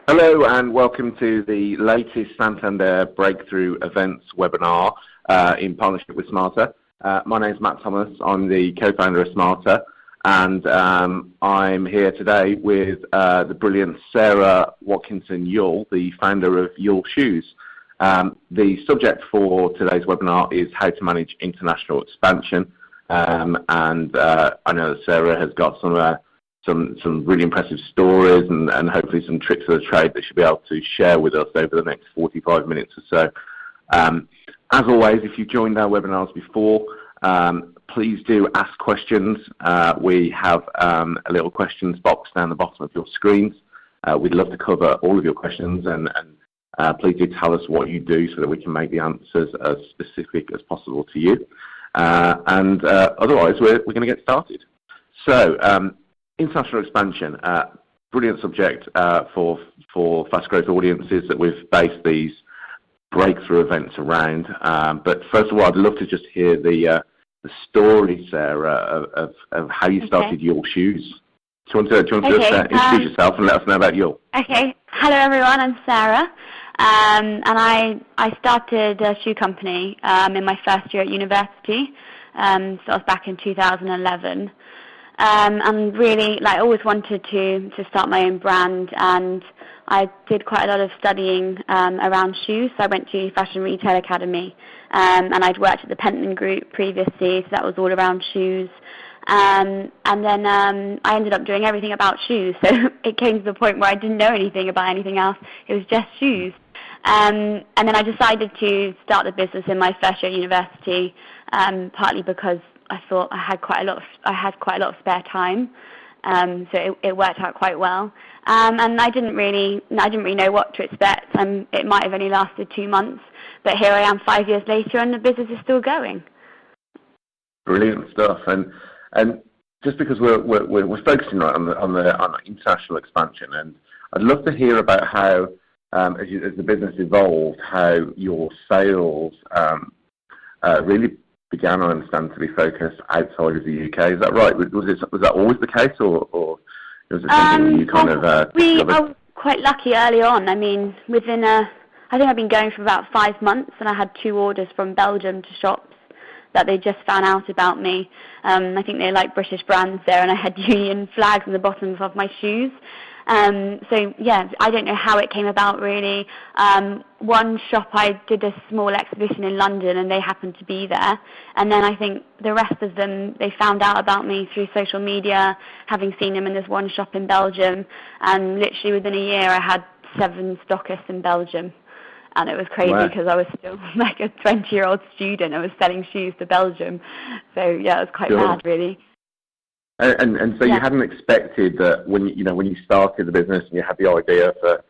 Hello and welcome to the latest Santander Breakthrough Events webinar in partnership with Smarta. My name is Matt Thomas. I'm the co-founder of Smarta, and I'm here today with the brilliant Sarah Watkinson-Yull, the founder of Yull Shoes. The subject for today's webinar is how to manage international expansion, and I know that Sarah has got some really impressive stories and hopefully some tricks of the trade that she'll be able to share with us over the next 45 minutes or so. As always, if you've joined our webinars before, please do ask questions. We have a little questions box down the bottom of your screens. We'd love to cover all of your questions, and please do tell us what you do so that we can make the answers as specific as possible to you. Otherwise, we're going to get started. So, international expansion, brilliant subject for fast growth audiences that we've based these breakthrough events around. But first of all, I'd love to just hear the story, Sarah, of how you started Yull Shoes. Do you want to introduce yourself and let us know about Yull? Okay. Hello, everyone. I'm Sarah. And I started a shoe company in my first year at university. So I was back in 2011. And really, I always wanted to start my own brand, and I did quite a lot of studying around shoes. So I went to Fashion Retail Academy, and I'd worked at the Pentland Group previously, so that was all around shoes. And then I ended up doing everything about shoes, so it came to the point where I didn't know anything about anything else. It was just shoes. And then I decided to start the business in my first year at university, partly because I thought I had quite a lot of spare time, so it worked out quite well. And I didn't really know what to expect. It might have only lasted 2 months, but here I am 5 years later, and the business is still going. Brilliant stuff. And just because we're focusing on the international expansion, and I'd love to hear about how, as the business evolved, how your sales really began, I understand, to be focused outside of the UK. Is that right? Was that always the case, or was it something you kind of we were quite lucky early on. I mean, I think I've been going for about 5 months, and I had 2 orders from Belgium to shops that they just found out about me. I think they like British brands there, and I had Union flags on the bottoms of my shoes. So, yeah, I don't know how it came about, really. One shop, I did a small exhibition in London, and they happened to be there. And then I think the rest of them, they found out about me through social media, having seen them in this one shop in Belgium. And literally within a year, I had 7 stockists in Belgium. And it was crazy because I was still like a 20-year-old student. I was selling shoes to Belgium. So, yeah, it was quite mad, really. And so you hadn't expected that when you started the business and you had the idea for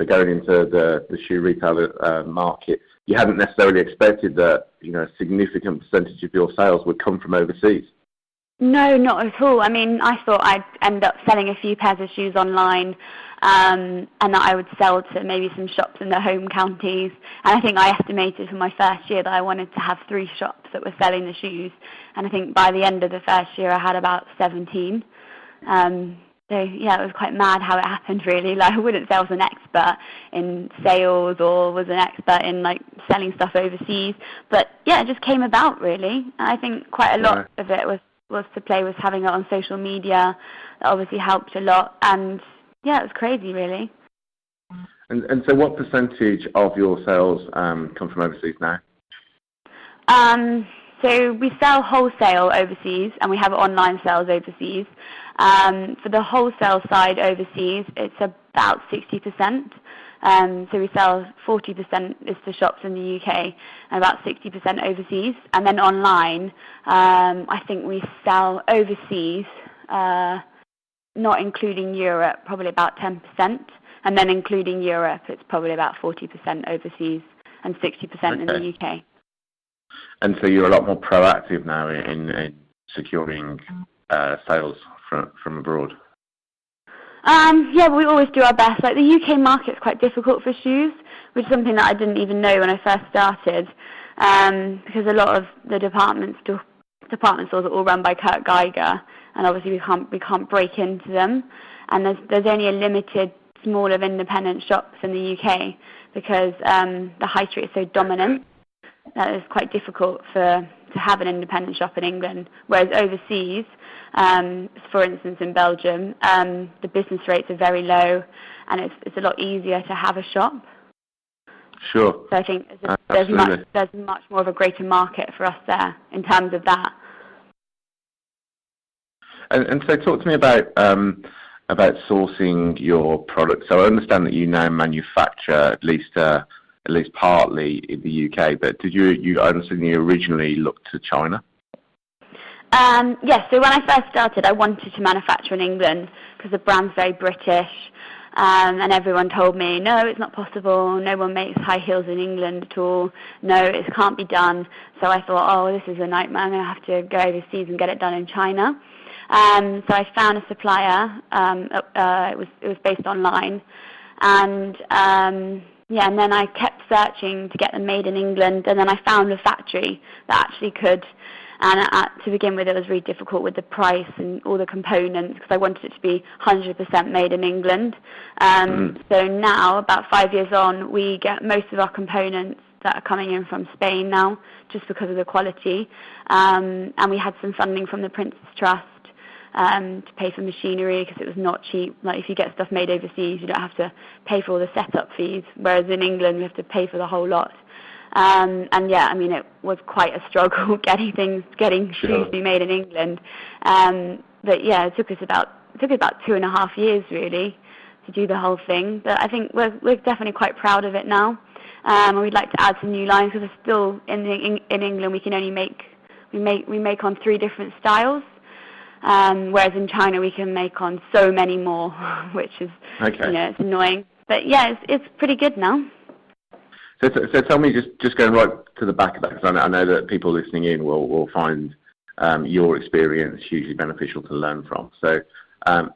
going into the shoe retailer market, you hadn't necessarily expected that a significant percentage of your sales would come from overseas. No, not at all. I mean, I thought I'd end up selling a few pairs of shoes online, and that I would sell to maybe some shops in the home counties. And I think I estimated for my first year that I wanted to have 3 shops that were selling the shoes. And I think by the end of the first year, I had about 17. So, yeah, it was quite mad how it happened, really. Like, I wouldn't say I was an expert in sales or was an expert in, selling stuff overseas. But, yeah, it just came about, really. And I think quite a lot of it was to play with having it on social media. That obviously helped a lot. And, yeah, it was crazy, really. And so what percentage of your sales come from overseas now? So we sell wholesale overseas, and we have online sales overseas. For the wholesale side overseas, it's about 60%. So we sell 40% is to shops in the UK, and about 60% overseas. And then online, I think we sell overseas, not including Europe, probably about 10%. And then including Europe, it's probably about 40% overseas and 60% in the UK. And so you're a lot more proactive now in securing sales from abroad. Yeah, we always do our best. Like, the UK market's quite difficult for shoes, which is something that I didn't even know when I first started, because a lot of the department stores are all run by Kurt Geiger, and obviously we can't break into them. And there's only a limited small of independent shops in the UK because the high street is so dominant that it's quite difficult to have an independent shop in England. Whereas overseas, for instance in Belgium, the business rates are very low and it's a lot easier to have a shop. Sure. So I think there's much more of a greater market for us there in terms of that. And so talk to me about sourcing your products. So I understand that you now manufacture at least partly in the UK, but did you understand you originally looked to China? Yes, so when I first started, I wanted to manufacture in England because the brand's very British, and everyone told me, no, it's not possible, no one makes high heels in England at all, no, it can't be done. So I thought, oh, this is a nightmare, I'm going to have to go overseas and get it done in China. So I found a supplier, it was based online, and and then I kept searching to get them made in England, and then I found a factory that actually could. And to begin with, it was really difficult with the price and all the components because I wanted it to be 100% made in England. So now, about 5 years on, we get most of our components that are coming in from Spain now, just because of the quality. And we had some funding from the Prince's Trust to pay for machinery because it was not cheap. Like if you get stuff made overseas, you don't have to pay for all the setup fees, whereas in England, we have to pay for the whole lot. And yeah, I mean, it was quite a struggle getting shoes to be made in England. But yeah, it took us about 2.5 years really to do the whole thing. But I think we're definitely quite proud of it now. And we'd like to add some new lines because we're still in England we can only make on 3 different styles. Whereas in China we can make on so many more, which is it's annoying. But yeah, it's pretty good now. So tell me, just going right to the back of that, because I know that people listening in will find your experience hugely beneficial to learn from. So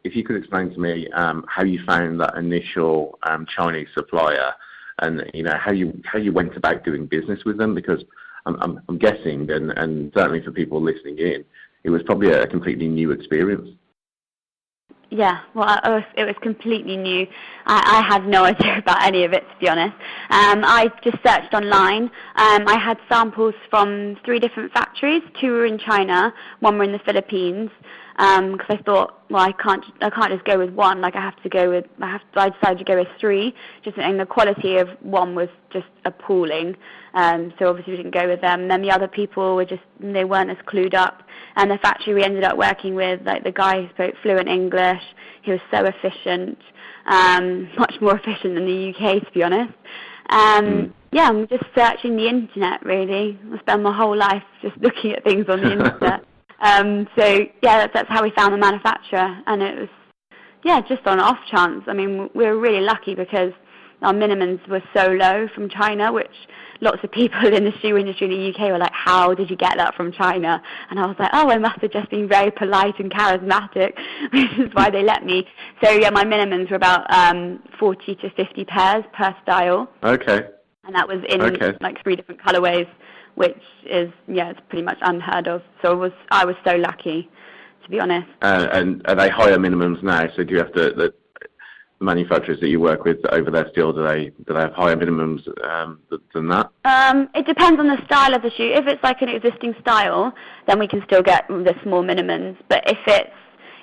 if you could explain to me how you found that initial Chinese supplier, and how you went about doing business with them, because I'm guessing, and certainly for people listening in, it was probably a completely new experience. Yeah, well, it was completely new. I had no idea about any of it, to be honest. I just searched online. I had samples from 3 different factories. 2 were in China, 1 were in the Philippines. Because I thought, well, I can't just go with 1. Like I decided to go with 3. And the quality of 1 was just appalling. So obviously we didn't go with them. And then the other people they weren't as clued up. And the factory we ended up working with, like the guy who spoke fluent English, he was so efficient, much more efficient than the UK, to be honest. Yeah, I'm just searching the internet really. I spend my whole life just looking at things on the internet. So yeah, that's how we found the manufacturer, and it was just on an off chance. I mean, we were really lucky because our minimums were so low from China, which lots of people in the shoe industry in the UK were like, how did you get that from China? And I was like, I must have just been very polite and charismatic, which is why they let me. So yeah, my minimums were about 40 to 50 pairs per style. Okay. And that was in like 3 different colorways, which is, it's pretty much unheard of. So I was so lucky, to be honest. And are they higher minimums now? So do you have the manufacturers that you work with over there still, do they have higher minimums than that? It depends on the style of the shoe. If it's like an existing style, then we can still get the small minimums. But if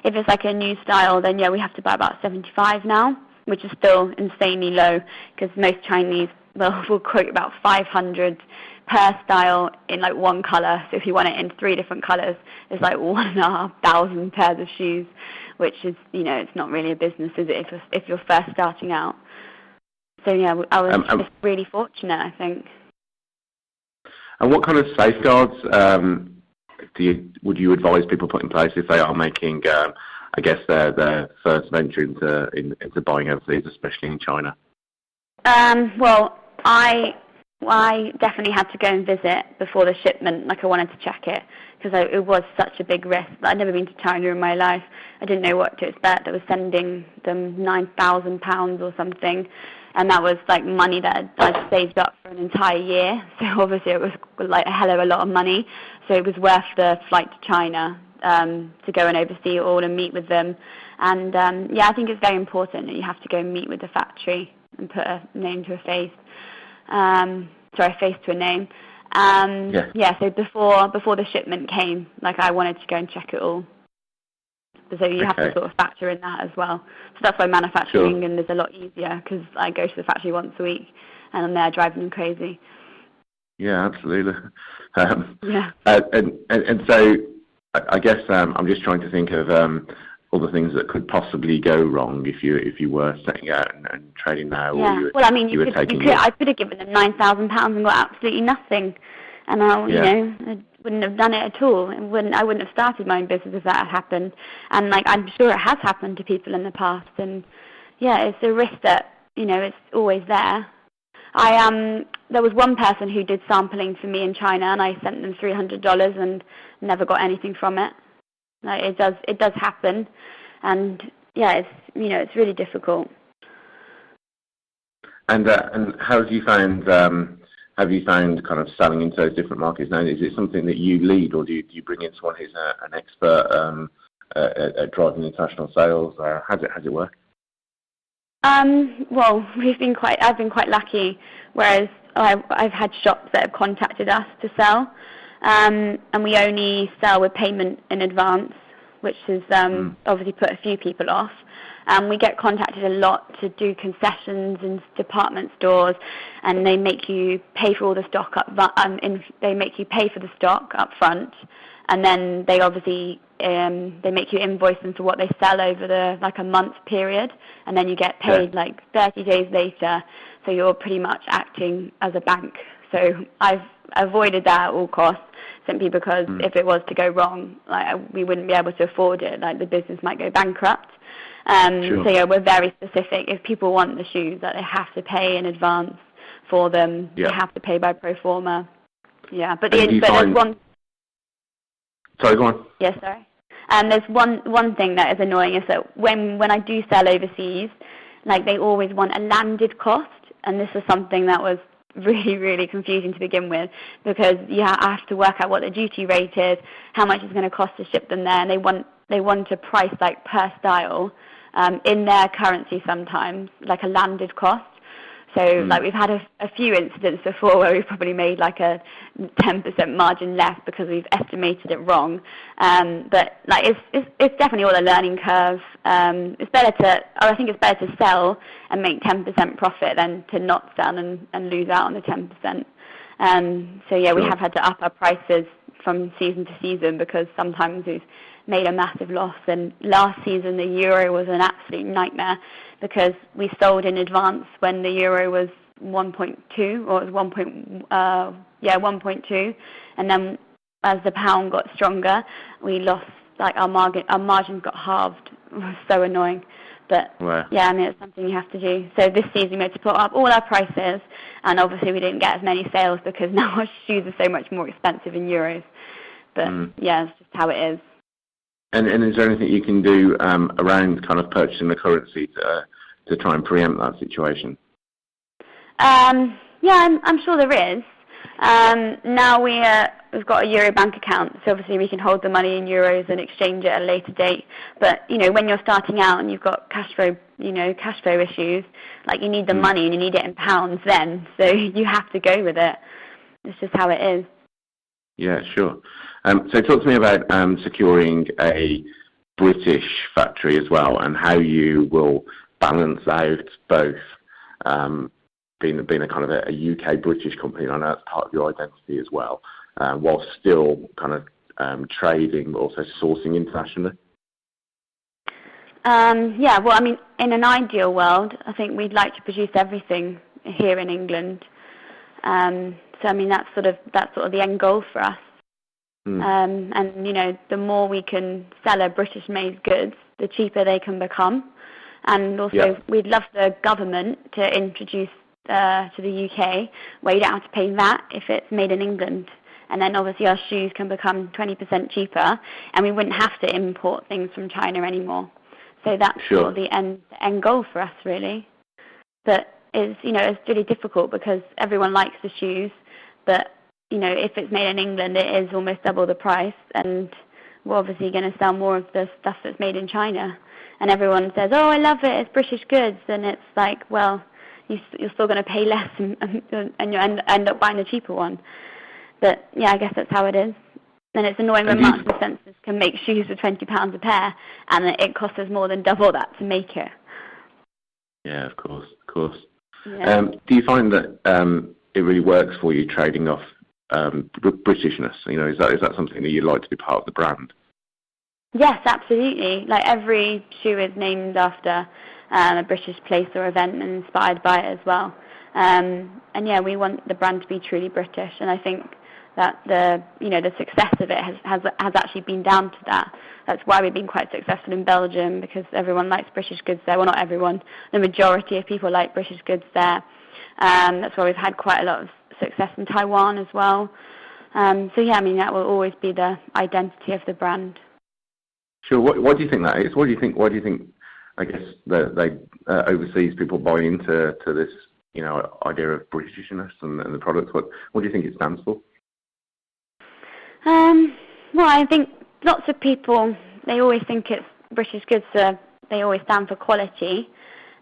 it's like a new style, then we have to buy about 75 now, which is still insanely low because most Chinese will quote about 500 per style in like 1 color. So if you want it in 3 different colors, it's like 1,500 pairs of shoes, which is, it's not really a business, is it, if you're first starting out. So yeah, I was just really fortunate, I think. And what kind of safeguards would you advise people put in place if they are making, I guess, their first venture into buying overseas, especially in China? Well, I definitely had to go and visit before the shipment. Like I wanted to check it because it was such a big risk. I'd never been to China in my life. I didn't know what to expect. I was sending them £9,000 or something, and that was like money that I'd saved up for an entire year. So obviously it was like a hell of a lot of money. So it was worth the flight to China to go and oversee it all and meet with them. And yeah, I think it's very important that you have to go meet with the factory and put a name to a face. A face to a name. Yeah, so before the shipment came, like, I wanted to go and check it all. So you have to sort of factor in that as well. So that's why manufacturing in England is a lot easier, because I go to the factory once a week and I'm there driving them crazy. Yeah, absolutely. Yeah. And so I guess I'm just trying to think of all the things that could possibly go wrong if you were setting out and trading now. Yeah. Or well, I mean, I could have given them £9,000 and got absolutely nothing, and I wouldn't have done it at all. I wouldn't have started my own business if that had happened. And like, I'm sure it has happened to people in the past. And yeah, it's a risk that it's always there. There was one person who did sampling for me in China, and I sent them $300 and never got anything from it. Like, it does happen, and yeah, it's really difficult. And how have you found kind of selling into those different markets now? Is it something that you lead, or do you bring in someone who's an expert at driving international sales? How does it work? Well, I've been quite lucky, whereas I've had shops that have contacted us to sell, and we only sell with payment in advance, which has obviously put a few people off. We get contacted a lot to do concessions in department stores, and they make you pay for all the stock they make you pay for the stock up front, and then they obviously they make you invoice them for what they sell over a month period, and then you get paid 30 days later. So you're pretty much acting as a bank. So I've avoided that at all costs, simply because if it was to go wrong, we wouldn't be able to afford it. Like, the business might go bankrupt. So yeah, we're very specific. If people want the shoes, that they have to pay in advance for them. They have to pay by pro forma. Yeah, but there's one. Sorry, go on. Yeah, sorry. There's one thing that is annoying, is that when I do sell overseas, they always want a landed cost, and this is something that was really, really confusing to begin with, because you have to work out what the duty rate is, how much it's going to cost to ship them there, and they want a price per style in their currency sometimes, a landed cost. So we've had a few incidents before where we've probably made a 10% margin less because we've estimated it wrong. But it's definitely all a learning curve. I think it's better to sell and make 10% profit than to not sell and lose out on the 10%. So yeah, we have had to up our prices from season to season, because sometimes we've made a massive loss. And last season the euro was an absolute nightmare, because we sold in advance when the euro was 1.2, or it was 1.2, and then as the pound got stronger, we lost, our margins got halved. It was so annoying. But yeah, I mean, it's something you have to do. So this season we had to put up all our prices, and obviously we didn't get as many sales because now our shoes are so much more expensive in euros. But yeah, it's just how it is. And is there anything you can do around kind of purchasing the currency to try and preempt that situation? Yeah, I'm sure there is. Now we've got a Euro bank account, so obviously we can hold the money in euros and exchange it at a later date. But when you're starting out and you've got cash flow issues, you need the money and you need it in pounds then, so you have to go with it. It's just how it is. Yeah, sure. So talk to me about securing a British factory as well, and how you will balance out both being a kind of a UK British company, and I know that's part of your identity as well, while still kind of trading, but also sourcing internationally. Yeah, well, I mean, in an ideal world, I think we'd like to produce everything here in England. So I mean, that's sort of the end goal for us. And the more we can sell our British-made goods, the cheaper they can become. And also, we'd love the government to introduce to the UK where you don't have to pay VAT if it's made in England. And then obviously our shoes can become 20% cheaper, and we wouldn't have to import things from China anymore. So that's sort of the end goal for us, really. But it's really difficult because everyone likes the shoes, but if it's made in England, it is almost double the price, and we're obviously going to sell more of the stuff that's made in China. and everyone says, oh, I love it, it's British goods, and it's like, well, you're still going to pay less and you end up buying a cheaper one. But yeah, I guess that's how it is. And it's annoying when Marks and Spencer's can make shoes for £20 a pair, and it costs us more than double that to make it. Yeah, of course. Yeah. Do you find that it really works for you trading off Britishness? You know, is that something that you'd like to be part of the brand? Yes, absolutely. Like every shoe is named after a British place or event and inspired by it as well. And yeah, we want the brand to be truly British, and I think that the success of it has actually been down to that. That's why we've been quite successful in Belgium, because everyone likes British goods there. Well, not everyone. The majority of people like British goods there. That's why we've had quite a lot of success in Taiwan as well. So yeah, I mean, that will always be the identity of the brand. Sure. What do you think that is? Why do you think? I guess they overseas people buy into this, idea of Britishness and the products. What do you think it stands for? Well, I think lots of people, they always think it's British goods, so they always stand for quality.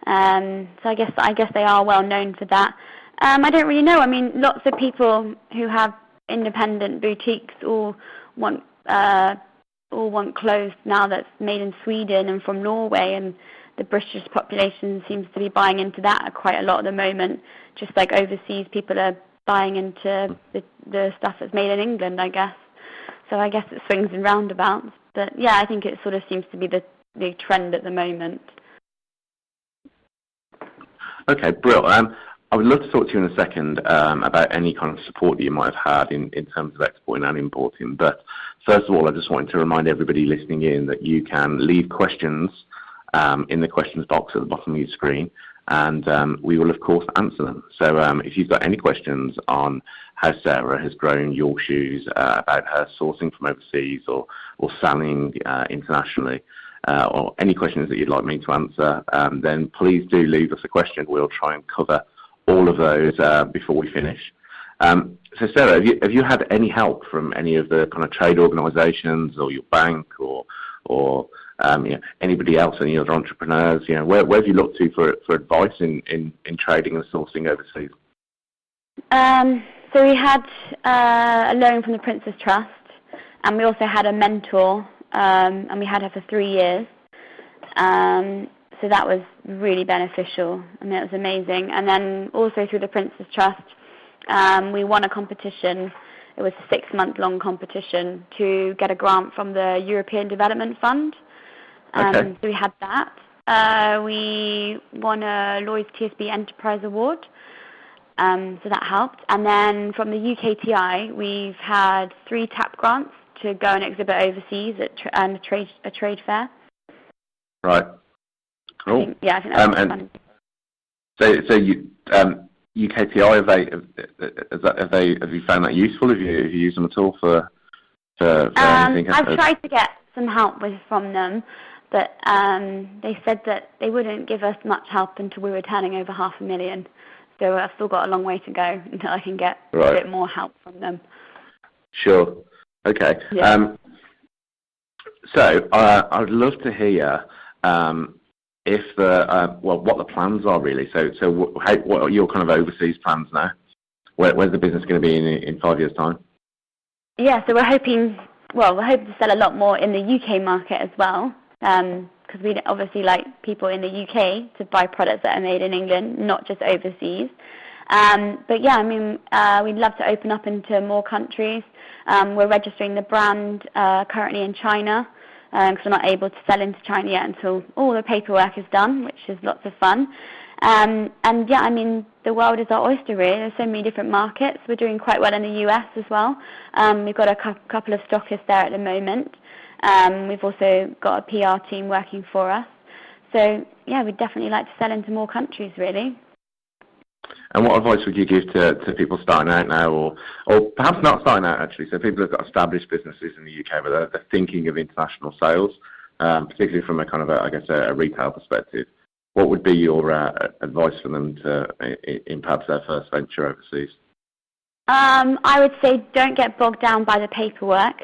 So I guess they are well known for that. I don't really know. I mean, lots of people who have independent boutiques all want clothes now that's made in Sweden and from Norway, and the British population seems to be buying into that quite a lot at the moment. Just like overseas, people are buying into the stuff that's made in England, I guess. So I guess it swings and roundabouts. But yeah, I think it sort of seems to be the trend at the moment. Okay, brilliant. I would love to talk to you in a second about any kind of support that you might have had in terms of exporting and importing. But first of all, I just wanted to remind everybody listening in that you can leave questions in the questions box at the bottom of your screen, and we will, of course, answer them. So if you've got any questions on how Sarah has grown Yull Shoes, about her sourcing from overseas or selling internationally, or any questions that you'd like me to answer, then please do leave us a question. We'll try and cover all of those before we finish. So Sarah, have you had any help from any of the kind of trade organisations or your bank or anybody else, any other entrepreneurs? Where have you looked to for advice in trading and sourcing overseas? So we had a loan from the Prince's Trust, and we also had a mentor, and we had her for 3 years. So that was really beneficial. I mean, it was amazing. And then also through the Prince's Trust, we won a competition. It was a 6-month-long competition to get a grant from the European Development Fund. Okay. So we had that. We won a Lloyd's TSB Enterprise Award. So that helped. And then from the UKTI, we've had 3 TAP grants to go and exhibit overseas at a trade fair. Right. Cool. I think that was fun. So you, UKTI, have you found that useful? Have you used them at all for anything? I've tried to get some help from them, but they said that they wouldn't give us much help until we were turning over £500,000. So I've still got a long way to go until I can get a bit more help from them. Sure. Okay. Yeah. So I would love to hear if what the plans are really. So what are your kind of overseas plans now? Where's the business going to be in 5 years' time? Yeah, so we're hoping to sell a lot more in the UK market as well, because we obviously like people in the UK to buy products that are made in England, not just overseas. But yeah, I mean, we'd love to open up into more countries. We're registering the brand currently in China, because we're not able to sell into China yet until all the paperwork is done, which is lots of fun. And yeah, I mean, the world is our oyster really. There's so many different markets. We're doing quite well in the US as well. We've got a couple of stockists there at the moment. We've also got a PR team working for us. So yeah, we'd definitely like to sell into more countries really. And what advice would you give to people starting out now, or perhaps not starting out actually, so people who've got established businesses in the UK but they're thinking of international sales, particularly from a kind of a retail perspective? What would be your advice for them in perhaps their first venture overseas? I would say don't get bogged down by the paperwork.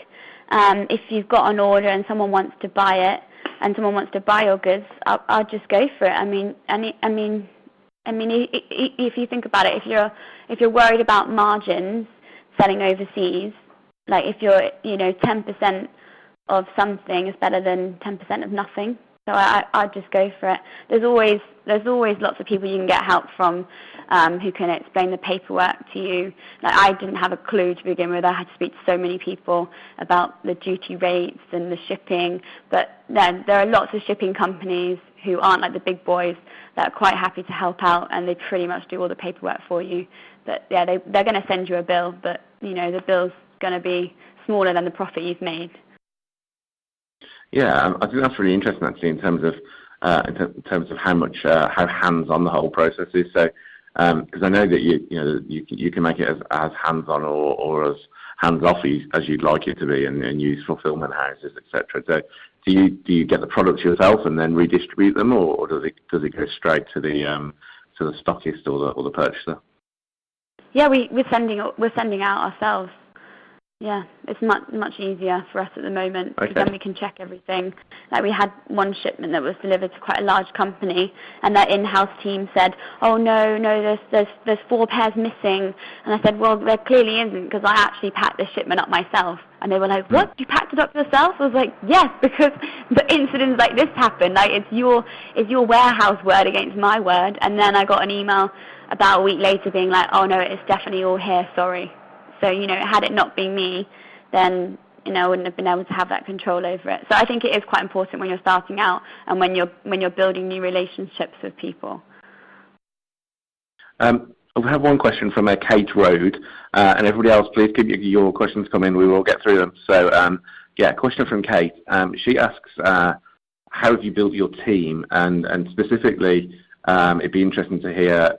If you've got an order and someone wants to buy it, and someone wants to buy your goods, I'll just go for it. I mean, if you think about it, if you're worried about margins selling overseas, like if you're 10% of something is better than 10% of nothing. So I'd just go for it. There's always lots of people you can get help from who can explain the paperwork to you. Like, I didn't have a clue to begin with. I had to speak to so many people about the duty rates and the shipping. But then there are lots of shipping companies who aren't like the big boys that are quite happy to help out, and they pretty much do all the paperwork for you. But yeah, they're going to send you a bill, but the bill's going to be smaller than the profit you've made. Yeah, I think that's really interesting actually in terms of how hands-on the whole process is. So, because I know that you can make it as hands-on or as hands-off as you'd like it to be, and use fulfillment houses, etc. So, do you get the products yourself and then redistribute them, or does it go straight to the stockist or the purchaser? Yeah, we're sending out ourselves. Yeah, it's much easier for us at the moment, because then we can check everything. Like, we had one shipment that was delivered to quite a large company, and their in-house team said, "Oh no, there's 4 pairs missing." And I said, "Well, there clearly isn't, because I actually packed this shipment up myself." And they were like, "What? You packed it up yourself?" I was like, "Yes, because the incidents like this happen. Like, it's your warehouse word against my word." And then I got an email about a week later being like, "Oh no, it's definitely all here. Sorry." So, had it not been me, then, I wouldn't have been able to have that control over it. So I think it is quite important when you're starting out and when you're building new relationships with people. I have one question from Kate Road, and everybody else, please keep your questions coming. We will get through them. So, question from Kate. She asks, how have you built your team? And specifically, it'd be interesting to hear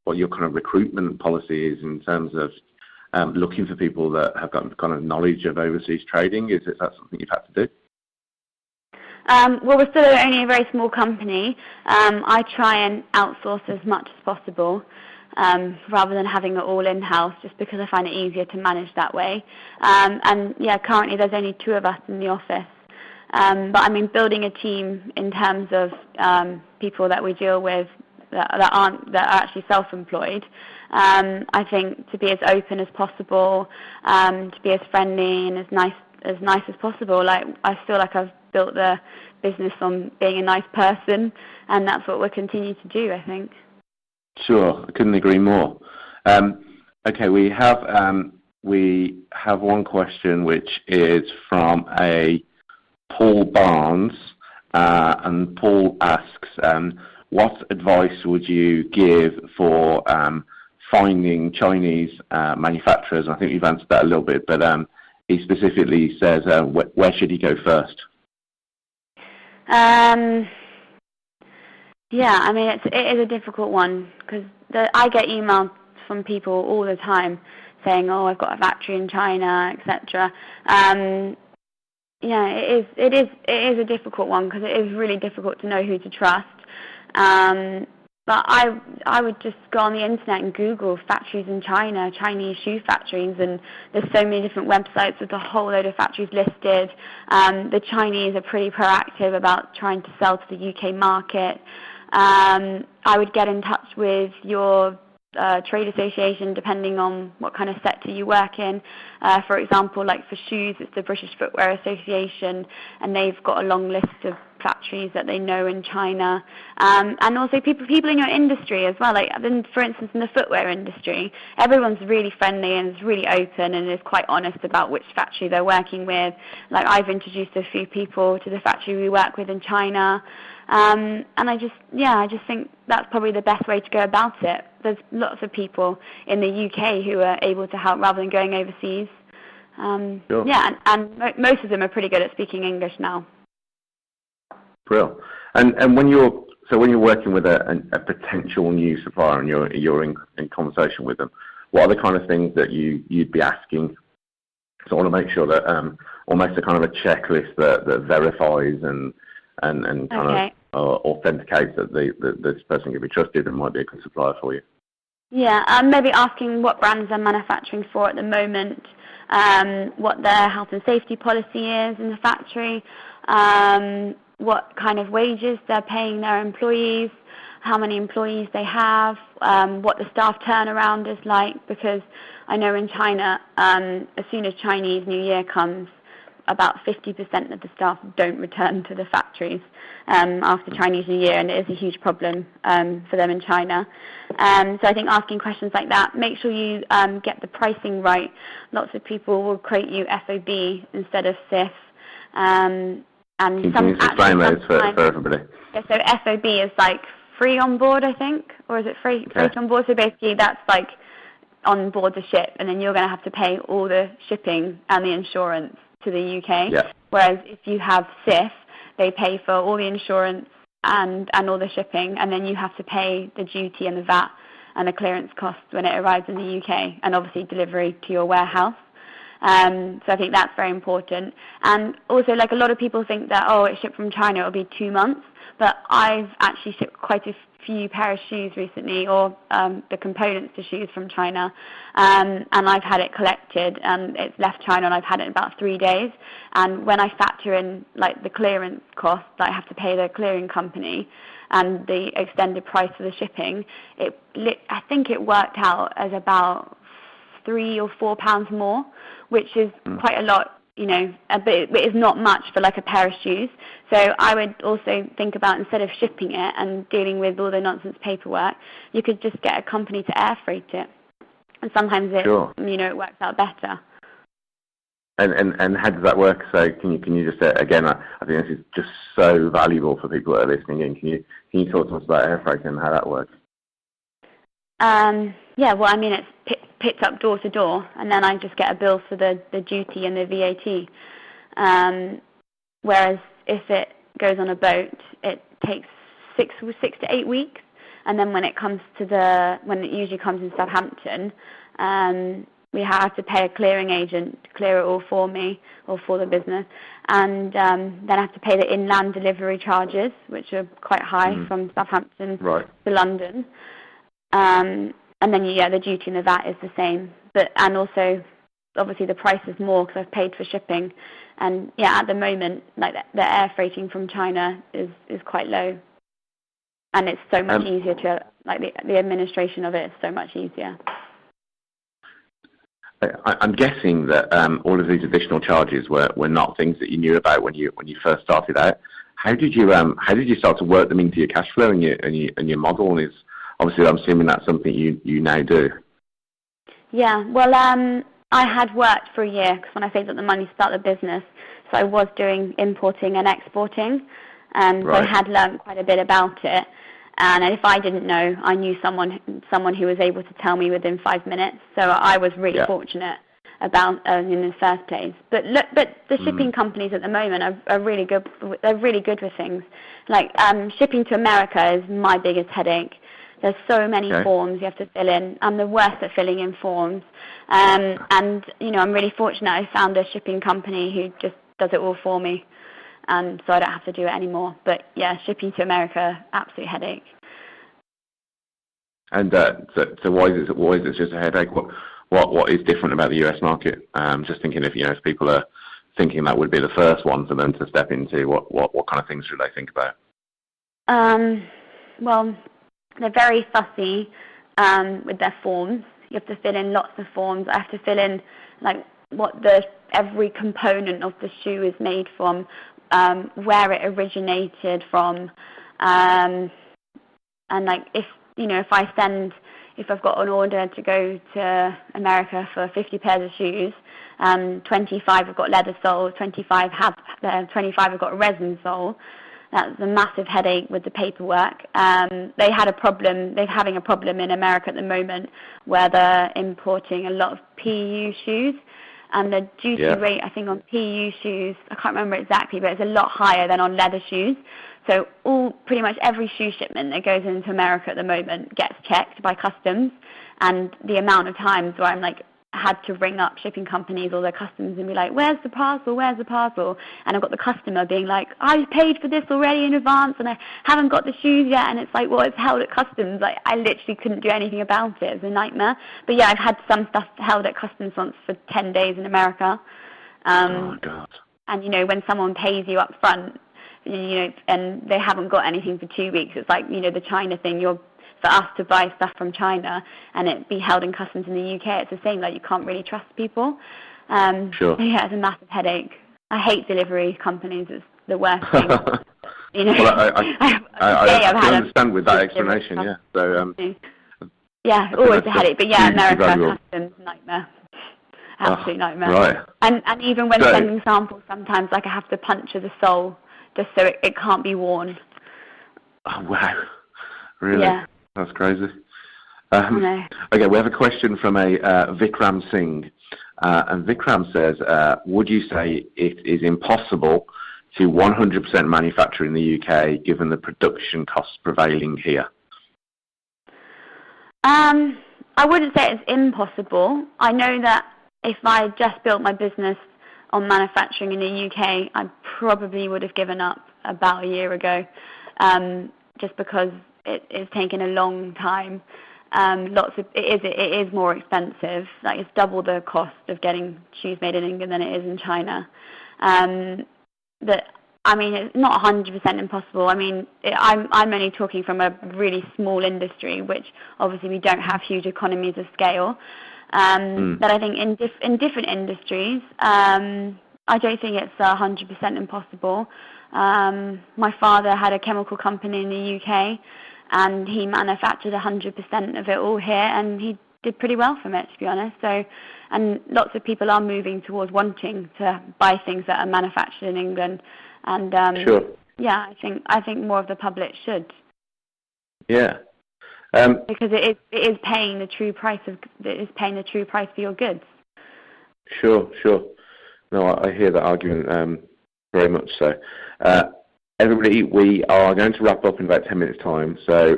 what your kind of recruitment policy is in terms of looking for people that have got kind of knowledge of overseas trading. Is that something you've had to do? Well, we're still only a very small company. I try and outsource as much as possible rather than having it all in-house, just because I find it easier to manage that way. Currently there's only 2 of us in the office. But I mean, building a team in terms of people that we deal with that are actually self-employed. I think to be as open as possible, to be as friendly and as nice as possible. Like, I feel like I've built the business on being a nice person, and that's what we'll continue to do, I think. Sure, I couldn't agree more. Okay, we have one question which is from a Paul Barnes, and Paul asks, what advice would you give for finding Chinese manufacturers? I think you've answered that a little bit, but he specifically says, where should he go first? Yeah, I mean, it is a difficult one, because I get emails from people all the time saying, "Oh, I've got a factory in China," etc. It is a difficult one, because it is really difficult to know who to trust. But I would just go on the internet and Google factories in China, Chinese shoe factories, and there's so many different websites with a whole load of factories listed. The Chinese are pretty proactive about trying to sell to the UK market. I would get in touch with your trade association, depending on what kind of sector you work in. For example, like for shoes, it's the British Footwear Association, and they've got a long list of factories that they know in China. And also people in your industry as well. Like, for instance, in the footwear industry, everyone's really friendly and is really open and is quite honest about which factory they're working with. Like, I've introduced a few people to the factory we work with in China. And I just think that's probably the best way to go about it. There's lots of people in the UK who are able to help rather than going overseas. Sure. Yeah, and most of them are pretty good at speaking English now. Brilliant. And when you're working with a potential new supplier and you're in conversation with them, what are the kind of things that you'd be asking? So I want to make sure that almost a kind of a checklist that verifies and kind of authenticates that this person can be trusted and might be a good supplier for you. Yeah, maybe asking what brands they're manufacturing for at the moment, what their health and safety policy is in the factory, what kind of wages they're paying their employees, how many employees they have, what the staff turnaround is like, because I know in China, as soon as Chinese New Year comes, about 50% of the staff don't return to the factories after Chinese New Year, and it is a huge problem for them in China. So I think asking questions like that, make sure you get the pricing right. Lots of people will quote you FOB instead of CIF. And can you explain those for everybody? Yeah, so FOB is like free on board, I think, or is it free on board? So basically that's like on board the ship, and then you're going to have to pay all the shipping and the insurance to the UK. Yeah. Whereas if you have CIF, they pay for all the insurance and all the shipping, and then you have to pay the duty and the VAT and the clearance costs when it arrives in the UK, and obviously delivery to your warehouse. So I think that's very important. And also, like, a lot of people think that, oh, it's shipped from China, it'll be 2 months. But I've actually shipped quite a few pair of shoes recently, or the components to shoes from China, and I've had it collected, and it's left China, and I've had it in about 3 days. And when I factor in, like, the clearance cost that I have to pay the clearing company and the extended price for the shipping, I think it worked out as about £3 or £4 more, which is quite a lot. You know, but it's not much for like a pair of shoes. So I would also think about, instead of shipping it and dealing with all the nonsense paperwork, you could just get a company to air freight it. And sometimes it works out better. And how does that work? So can you just again, I think this is just so valuable for people that are listening in. Can you talk to us about air freighting and how that works? Yeah, well, I mean, it's picked up door to door, and then I just get a bill for the duty and the VAT. Whereas if it goes on a boat, it takes 6 to 8 weeks, and then when it usually comes in Southampton, we have to pay a clearing agent to clear it all for me or for the business, and then I have to pay the inland delivery charges, which are quite high from Southampton to London. And then, the duty and the VAT is the same. And also, obviously, the price is more because I've paid for shipping. And, at the moment, like, the air freighting from China is quite low. And it's so much easier the administration of it is so much easier. I'm guessing that all of these additional charges were not things that you knew about when you first started out. How did you start to work them into your cash flow and your model? And obviously, I'm assuming that's something you now do. Yeah, well, I had worked for a year, because when I saved up the money to start the business, so I was doing importing and exporting, so I had learned quite a bit about it. And if I didn't know, I knew someone who was able to tell me within 5 minutes. So I was really fortunate about in the first place. But the shipping companies at the moment are really good. They're really good with things. Like shipping to America is my biggest headache. There's so many forms you have to fill in. I'm the worst at filling in forms. And, I'm really fortunate I found a shipping company who just does it all for me. And so I don't have to do it anymore. But, shipping to America, absolute headache. And so why is it just a headache? What is different about the US market? Just thinking if people are thinking that would be the first one for them to step into, what kind of things should they think about? Well, they're very fussy with their forms. You have to fill in lots of forms. I have to fill in like what every component of the shoe is made from, where it originated from, and like if I've got an order to go to America for 50 pairs of shoes, 25 have got leather soles, 25 have got resin sole. That's a massive headache with the paperwork. They're having a problem in America at the moment where they're importing a lot of PU shoes. And the duty rate, I think, on PU shoes, I can't remember exactly, but it's a lot higher than on leather shoes. So pretty much every shoe shipment that goes into America at the moment gets checked by customs. And the amount of times where I'm had to ring up shipping companies or their customs and be like, where's the parcel? And I've got the customer being like, I paid for this already in advance and I haven't got the shoes yet. And it's like, well, it's held at customs. Like, I literally couldn't do anything about it. It's a nightmare. But I've had some stuff held at customs once for 10 days in America. Oh, God. And, when someone pays you up front and they haven't got anything for 2 weeks. It's like, the China thing. For us to buy stuff from China and it be held in customs in the UK, it's the same. Like, you can't really trust people. Sure. So yeah, it's a massive headache. I hate delivery companies. It's the worst thing. Well, I can understand with that explanation. Yeah. So. Yeah, always a headache. But yeah, America customs nightmare. Absolute nightmare. Right. And even when sending samples, sometimes I have to puncture the sole just so it can't be worn. Oh wow! Really? Yeah. That's crazy. Okay, we have a question from a Vikram Singh, and Vikram says, "Would you say it is impossible to 100% manufacture in the UK given the production costs prevailing here?" I wouldn't say it's impossible. I know that if I just built my business on manufacturing in the UK, I probably would have given up about a year ago, just because it's taken a long time. It is more expensive. Like, it's double the cost of getting shoes made in England than it is in China. It's not 100% impossible. I'm only talking from a really small industry, which obviously we don't have huge economies of scale. But I think in different industries, I don't think it's 100% impossible. My father had a chemical company in the UK, and he manufactured 100% of it all here, and he did pretty well from it, to be honest. So, and lots of people are moving towards wanting to buy things that are manufactured in England. And sure. Yeah, I think more of the public should. Yeah. Because it is paying the true price for your goods. Sure. No, I hear that argument very much so. Everybody, we are going to wrap up in about 10 minutes' time. So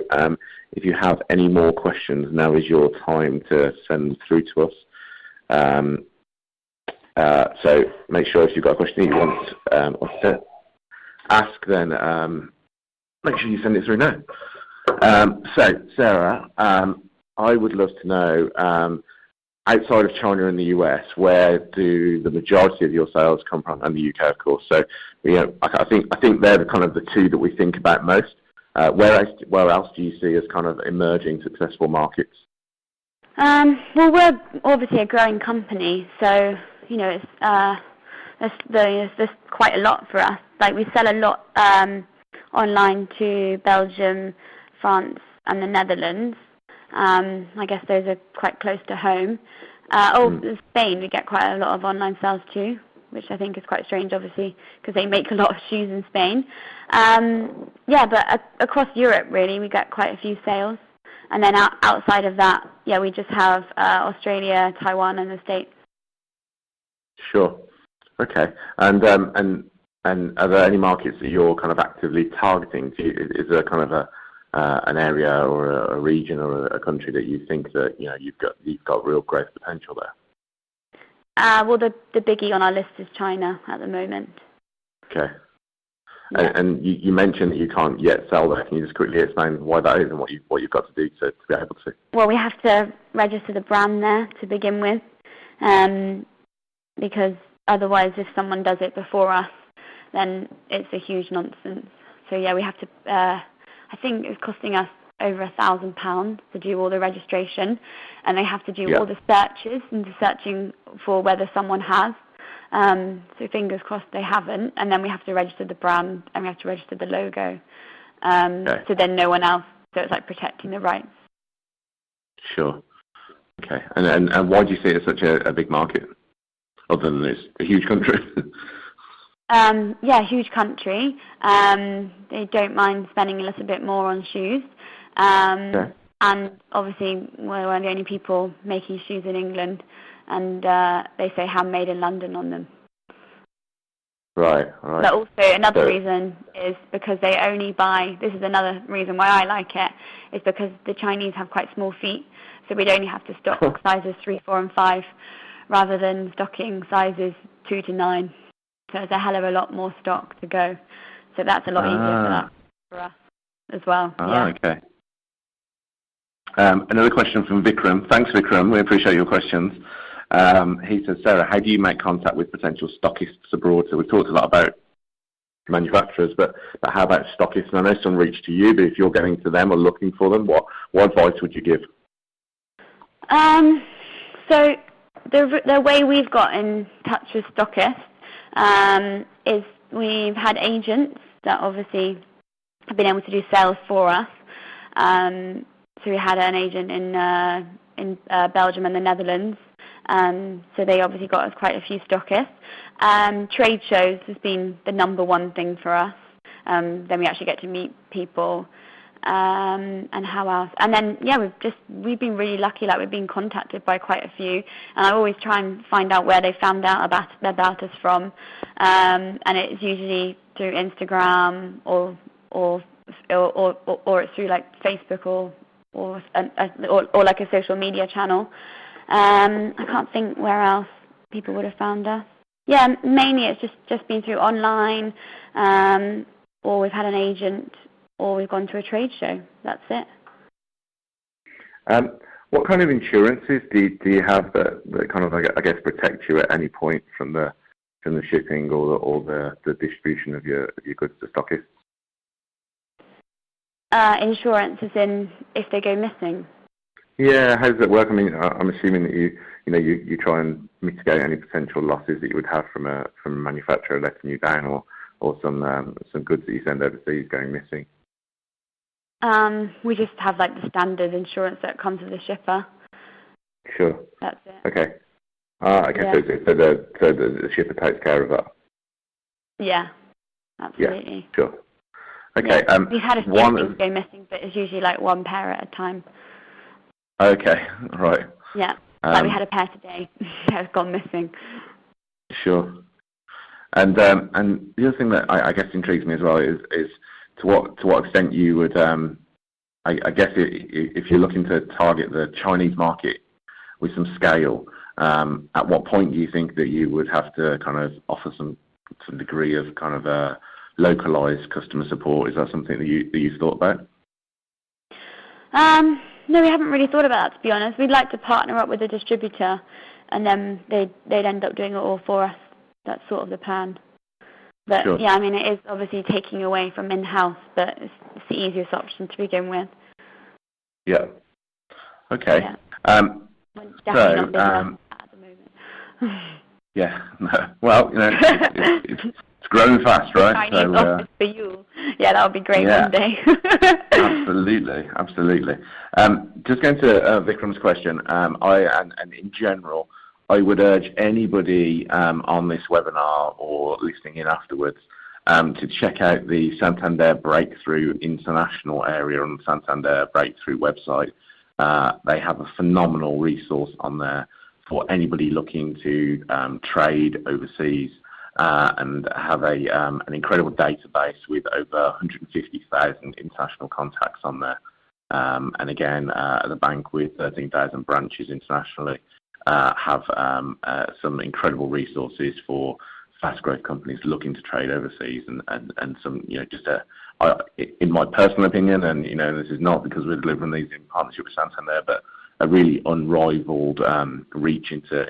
if you have any more questions, now is your time to send through to us. So make sure if you've got a question that you want us to ask, then make sure you send it through now. So, Sarah, I would love to know, outside of China and the US, where do the majority of your sales come from, and the UK, of course? So, I think they're the kind of the two that we think about most. Where else do you see as kind of emerging successful markets? Well, we're obviously a growing company, so there's quite a lot for us. Like, we sell a lot online to Belgium, France, and the Netherlands. I guess those are quite close to home. Spain, we get quite a lot of online sales too, which I think is quite strange, obviously, because they make a lot of shoes in Spain. But across Europe, really, we get quite a few sales. And then outside of that, we just have Australia, Taiwan, and the States. Sure. Okay. And are there any markets that you're kind of actively targeting? Is there kind of an area or a region or a country that you think that you've got real growth potential there? Well, the biggie on our list is China at the moment. Okay. Yeah. And you mentioned that you can't yet sell there. Can you just quickly explain why that is and what you've got to do to be able to? Well, we have to register the brand there to begin with, because otherwise, if someone does it before us, then it's a huge nonsense. So we have to. I think it's costing us over £1,000 to do all the registration, and they have to do all the searches into searching for whether someone has. So fingers crossed they haven't, and then we have to register the brand and we have to register the logo. So then no one else. So it's like protecting the rights. Sure. Okay. And why do you see it as such a big market, other than it's a huge country? Huge country. They don't mind spending a little bit more on shoes. And obviously, we're one of the only people making shoes in England, and they say handmade in London on them. Right. But also another reason is because they only buy, this is another reason why I like it, is because the Chinese have quite small feet, so we'd only have to stock sizes 3, 4, and 5, rather than stocking sizes 2 to 9. So there's a hell of a lot more stock to go. So that's a lot easier for us as well. Okay. Another question from Vikram. Thanks, Vikram. We appreciate your questions. He says, Sarah, how do you make contact with potential stockists abroad? So we've talked a lot about manufacturers, but how about stockists? And I know some reach to you, but if you're getting to them or looking for them, what advice would you give? So the way we've got in touch with stockists is we've had agents that obviously have been able to do sales for us. So we had an agent in Belgium and the Netherlands. So they obviously got us quite a few stockists. Trade shows has been the number one thing for us. Then we actually get to meet people. And how else? And then, yeah, we've been really lucky. Like, we've been contacted by quite a few, and I always try and find out where they found out about us from. And it's usually through Instagram or it's through like Facebook or like a social media channel. I can't think where else people would have found us. Yeah, mainly it's just been through online, or we've had an agent, or we've gone to a trade show. That's it. What kind of insurances do you have that kind of, I guess, protect you at any point from the shipping or the distribution of your goods to stockists? Insurance is in if they go missing. Yeah, how does it work? I mean, I'm assuming that you try and mitigate any potential losses that you would have from a manufacturer letting you down, or some goods that you send overseas going missing. We just have like the standard insurance that comes with the shipper. Sure. That's it. Okay. Okay. Yeah. So the shipper takes care of that. Yeah. Absolutely. Yeah. Sure. Okay. Yeah. We've had a few things go missing, but it's usually like one pair at a time. Okay. Right. Yeah. Like we had a pair today that has gone missing. Sure. And the other thing that I guess intrigues me as well is to what extent you would, I guess if you're looking to target the Chinese market with some scale, at what point do you think that you would have to kind of offer some degree of kind of localized customer support? Is that something that you've thought about? No, we haven't really thought about that, to be honest. We'd like to partner up with a distributor, and then they'd end up doing it all for us. That's sort of the plan. But, sure. Yeah, I mean, it is obviously taking away from in-house, but it's the easiest option to begin with. Yeah. Okay. Yeah. Definitely not big enough at the moment. Yeah. No. Well, it's growing fast, right? Chinese office for you. Yeah, that would be great one day. Absolutely. Just going to Vikram's question, and in general, I would urge anybody on this webinar or listening in afterwards to check out the Santander Breakthrough International area on the Santander Breakthrough website. They have a phenomenal resource on there for anybody looking to trade overseas, and have an incredible database with over 150,000 international contacts on there. And again, the bank with 13,000 branches internationally have some incredible resources for fast growth companies looking to trade overseas, and some, in my personal opinion, and this is not because we're delivering these in partnership with Santander, but a really unrivaled reach into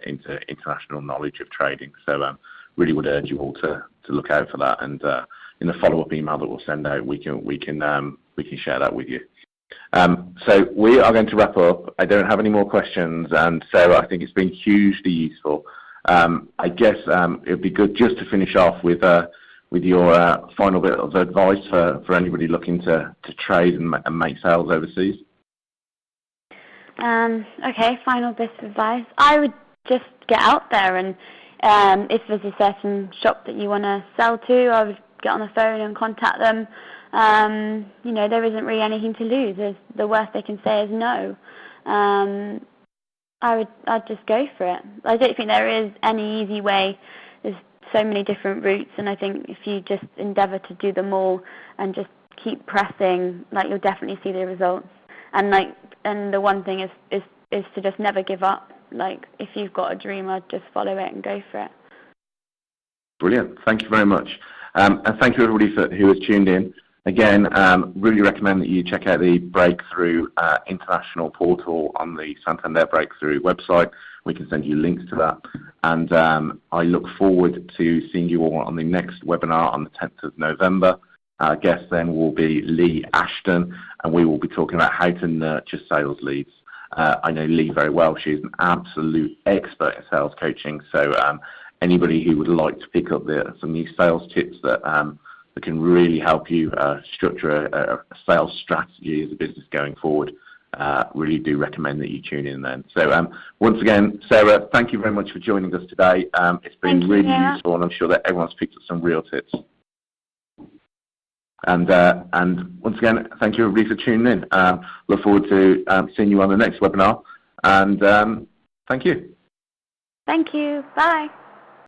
international knowledge of trading. So really would urge you all to look out for that, and in the follow-up email that we'll send out, we can share that with you. So we are going to wrap up. I don't have any more questions, and Sarah, I think it's been hugely useful. I guess it would be good just to finish off with your final bit of advice for anybody looking to trade and make sales overseas. Okay, final bit of advice. I would just get out there, and if there's a certain shop that you want to sell to, I would get on the phone and contact them. There isn't really anything to lose. The worst they can say is no. I'd just go for it. I don't think there is any easy way. There's so many different routes, and I think if you just endeavour to do them all and just keep pressing, you'll definitely see the results. And the one thing is to just never give up. If you've got a dream, I'd just follow it and go for it. Brilliant. Thank you very much. And thank you everybody who has tuned in. Again, really recommend that you check out the Breakthrough International portal on the Santander Breakthrough website. We can send you links to that. And I look forward to seeing you all on the next webinar on the 10th of November. Our guest then will be Lee Ashton, and we will be talking about how to nurture sales leads. I know Lee very well. She's an absolute expert in sales coaching. So anybody who would like to pick up some new sales tips that can really help you structure a sales strategy as a business going forward, really do recommend that you tune in then. So once again, Sarah, thank you very much for joining us today. It's been really useful, and I'm sure that everyone's picked up some real tips. And once again, thank you everybody for tuning in. Look forward to seeing you on the next webinar. And thank you. Thank you. Bye.